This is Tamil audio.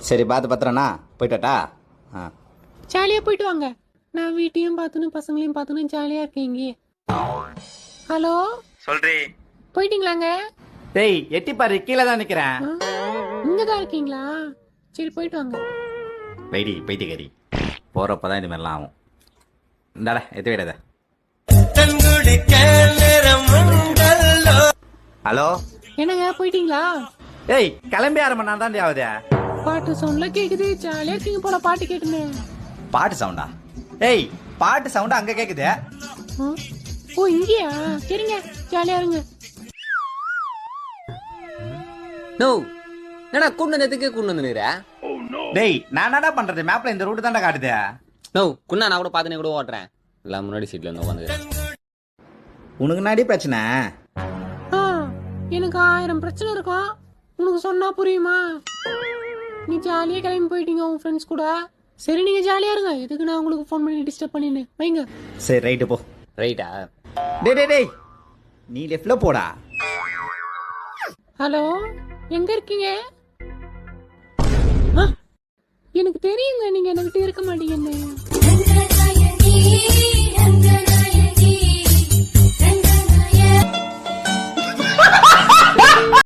சரி பார்த்து பத்திரண்ணா போயிட்டாட்டா. ஆ ஜாலியாக போயிட்டு வாங்க. நான் வீட்டையும் பார்த்துன்னு பசங்களையும் பார்த்துன்னு ஜாலியாக இருக்கேன் இங்கேயே. ஹலோ சொல்றி. போயிட்டீங்களாங்க? டேய் எட்டி பாரு, கீழே தான் நிக்கிறேன். இங்கே தான் இருக்கீங்களா? சரி போயிட்டு வாங்க. வைடி பைத்தியக்காரி, போறப்பதான் இது மாதிரிலாம் ஆகும். இந்தாடா எத்து விடாத. ஹலோ என்னங்க போயிட்டீங்களா? ஏய் கிளம்பி 1/2 மணி நேரம் தாண்டி ஆகுது. பாட்டு சவுண்ட்ல கேக்குது, ஜாலியா இருக்கீங்க போல பாட்டு கேட்டுன்னு. பாட்டு சவுண்டா? ஏய் பாட்டு சவுண்டா அங்க கேக்குது. ஓ இங்கயா? சரிங்க ஜாலியா இருங்க. நோ என்னடா குன்னதுக்கு கொண்டு வந்துற? டேய் நான் என்னடா பண்றது, மேப்ல இந்த ரூட் தான்டா காட்டுது. நோ குன்னா நான் கூட பாத்துனே கூட ஓட்டுறேன். எல்லாம் முன்னாடி சீட்ல இருந்து உட்காந்துக்கிறேன். உனக்கு நாடி பிரச்சனை. எனக்கு 1000 பிரச்சனை இருக்கும், உனக்கு சொன்னா புரியுமா? நீ ஜாலியா கிளம்பி போயிட்டீங்க உங்க ஃப்ரெண்ட்ஸ் கூட. சரி நீங்க ஜாலியா இருங்க, எதுக்கு நான் உங்களுக்கு ஃபோன் பண்ணி டிஸ்டர்ப் பண்ணின்னு வைங்க. சரி ரைட்டு போ. ரைட்டா? டேய் டேய் டேய் நீ லெஃப்ட்ல போடா. ஹலோ எங்க இருக்கீங்க? எனக்கு தெரியுங்க நீங்க என்கிட்ட இருக்க மாட்டீங்கன்னு.